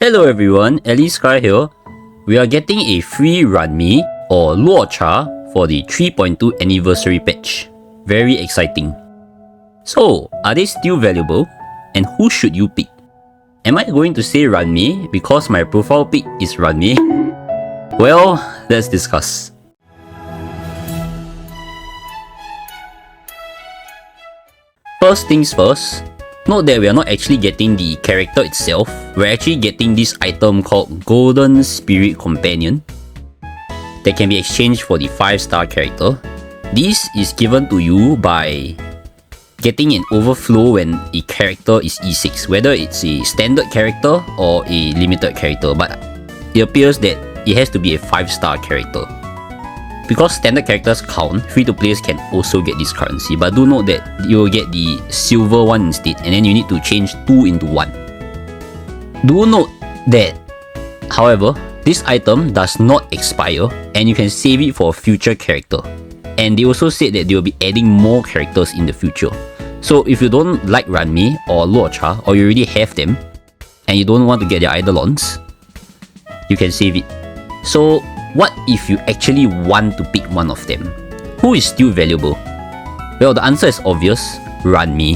Hello everyone, Sky here. We are getting a free Ruan Mei or Luocha for the 3.2 anniversary patch. Very exciting. So, are they still valuable? And who should you pick? Am I going to say Ruan Mei because my profile pic is Ruan Mei? Well, let's discuss. First things first, note that we are not actually getting the character itself, we're actually getting this item called Golden Spirit Companion that can be exchanged for the 5-star character. This is given to you by getting an overflow when a character is E6, whether it's a standard character or a limited character, but it appears that it has to be a 5-star character. Because standard characters count, free-to-players can also get this currency, but do note that you will get the silver one instead, and then you need to change 2 into 1. Do note that, however, this item does not expire, and you can save it for a future character. And they also said that they will be adding more characters in the future. So if you don't like Ruan Mei or Luocha, or you already have them, and you don't want to get their Eidolons, you can save it. So what if you actually want to pick one of them? Who is still valuable? Well, the answer is obvious, Ruan Mei.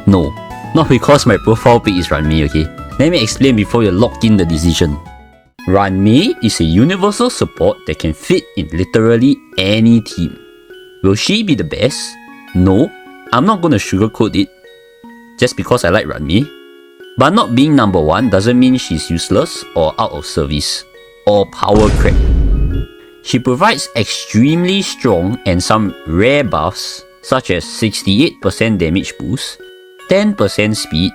No, not because my profile pic is Ruan Mei, okay? Let me explain before you lock in the decision. Ruan Mei is a universal support that can fit in literally any team. Will she be the best? No, I'm not gonna sugarcoat it just because I like Ruan Mei. But not being number 1 doesn't mean she's useless or out of service or power crap. She provides extremely strong and some rare buffs such as 68% damage boost, 10% speed,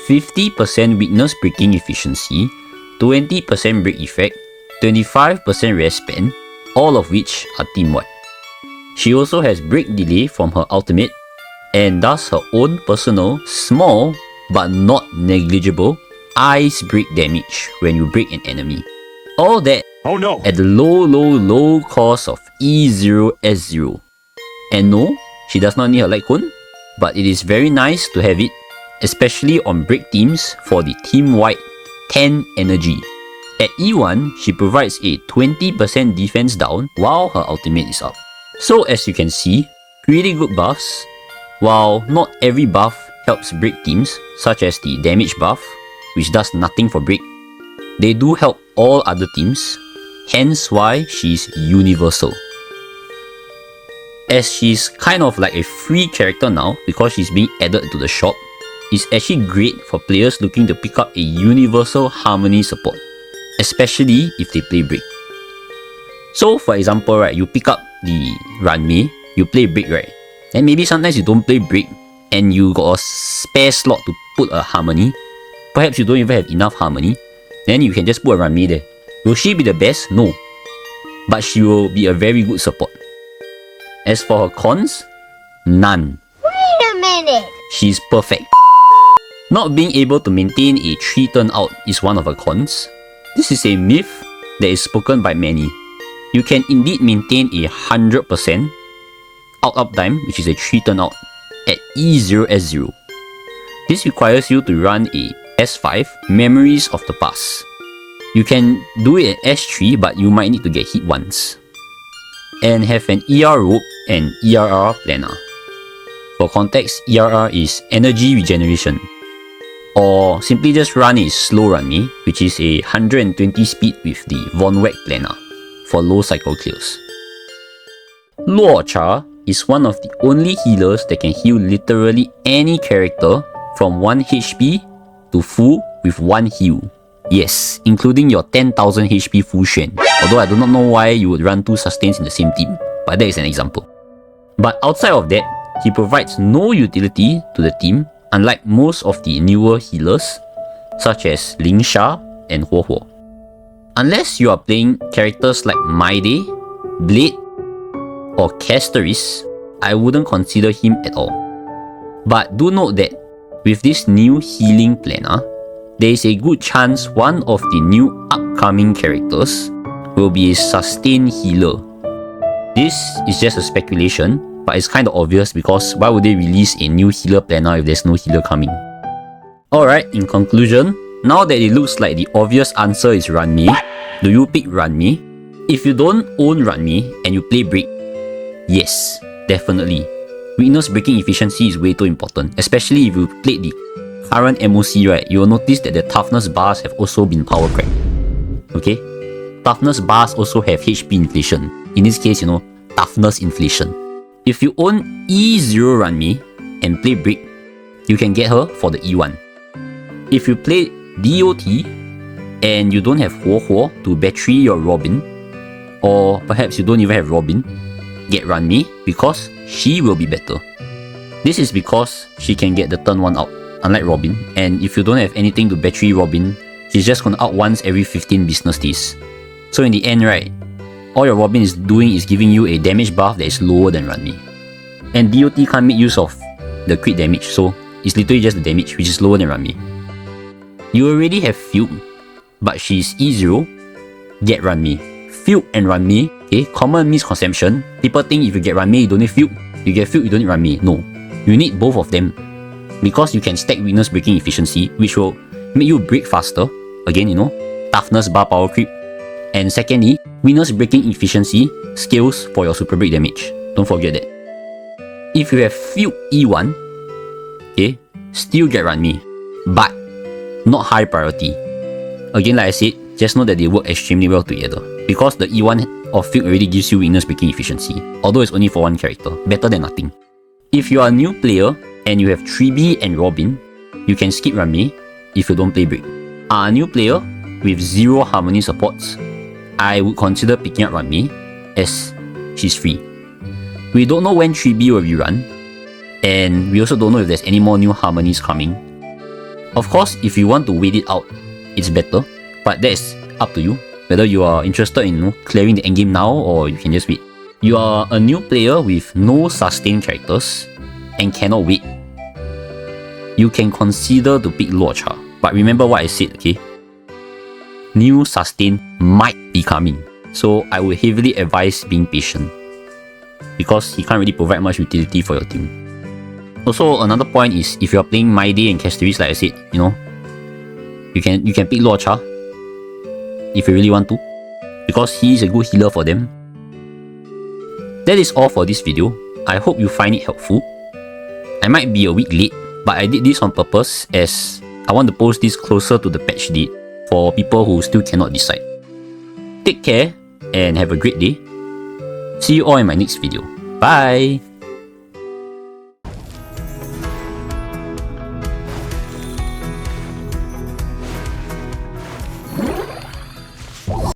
50% weakness breaking efficiency, 20% break effect, 25% rare spend, all of which are team-wide. She also has break delay from her ultimate and does her own personal, small but not negligible ice break damage when you break an enemy. All that at the low cost of E0S0. And no, she does not need her light cone, but it is very nice to have it, especially on break teams for the team-wide 10 energy. At E1, she provides a 20% defense down while her ultimate is up. So as you can see, really good buffs. While not every buff helps break teams, such as the damage buff, which does nothing for break, they do help all other teams, hence why she's universal. As she's kind of like a free character now because she's being added to the shop, it's actually great for players looking to pick up a universal harmony support, especially if they play break. So for example, right, you pick up the Ruan Mei, you play break, right? And maybe sometimes you don't play break and you got a spare slot to put a harmony. Perhaps you don't even have enough harmony. Then you can just put a Ruan Mei there. Will she be the best? No. But she will be a very good support. As for her cons, none. Wait a minute! She's perfect. Not being able to maintain a 3 turn out is one of her cons. This is a myth that is spoken by many. You can indeed maintain a 100% out uptime, which is a 3 turn out, at E0S0. This requires you to run a S5, Memories of the Past. You can do it at S3, but you might need to get hit once. And have an ER rope and ERR planner. For context, ERR is energy regeneration. Or simply just run a slow Ruan Mei, which is a 120 speed with the Von Weck planner for low cycle clears. Luocha is one of the only healers that can heal literally any character from 1 HP to full with 1 heal. Yes, including your 10,000 HP full Xuan. Although I do not know why you would run 2 sustains in the same team, but that is an example. But outside of that, he provides no utility to the team, unlike most of the newer healers, such as Ling Sha and Huo Huo. Unless you are playing characters like Maide, Blade, or Casteris, I wouldn't consider him at all. But do note that with this new healing planner, there is a good chance one of the new upcoming characters will be a sustain healer. This is just a speculation, but it's kind of obvious because why would they release a new healer planner if there's no healer coming? Alright, in conclusion, now that it looks like the obvious answer is Ruan Mei, do you pick Ruan Mei? If you don't own Ruan Mei and you play Brick, yes, definitely. Weakness breaking efficiency is way too important, especially if you played the current MOC, right? You will notice that the toughness bars have also been power cracked. Okay? Toughness bars also have HP inflation. In this case, toughness inflation. If you own E0 Ruan Mei and play Brick, you can get her for the E1. If you play DOT and you don't have Huo to battery your Robin, or perhaps you don't even have Robin, get Ruan Mei because she will be better. This is because she can get the turn 1 out, unlike Robin, and if you don't have anything to battery Robin, she's just gonna out once every 15 business days. So in the end, right, all your Robin is doing is giving you a damage buff that is lower than Ruan Mei. And DOT can't make use of the crit damage, so it's literally just the damage, which is lower than Ruan Mei. You already have Field, but she's E0, get Ruan Mei. Field and Ruan Mei, okay, common misconception. People think if you get Ruan Mei, you don't need Field. You get Field, you don't need Ruan Mei. No, you need both of them. Because you can stack weakness breaking efficiency, which will make you break faster. Again, toughness bar power creep. And secondly, weakness breaking efficiency scales for your super break damage. Don't forget that. If you have Field E1, okay, still get Ruan Mei, but not high priority. Again, like I said, just know that they work extremely well together. Because the E1 of Field already gives you weakness breaking efficiency, although it's only for one character, better than nothing. If you are a new player and you have 3B and Robin, you can skip Ruan Mei if you don't play Brick. A new player with 0 harmony supports, I would consider picking up Ruan Mei as she's free. We don't know when 3B will rerun, and we also don't know if there's any more new harmonies coming. Of course, if you want to wait it out, it's better, but that's up to you, whether you are interested in clearing the endgame now or you can just wait. You are a new player with no sustain characters and cannot wait. You can consider to pick Luocha, but remember what I said, okay? New sustain might be coming, so I would heavily advise being patient because he can't really provide much utility for your team. Also, another point is if you are playing My Day and Casteries, like I said, you can pick Luocha if you really want to, because he is a good healer for them. That is all for this video. I hope you find it helpful. I might be a week late, but I did this on purpose as I want to post this closer to the patch date for people who still cannot decide. Take care and have a great day. See you all in my next video. Bye!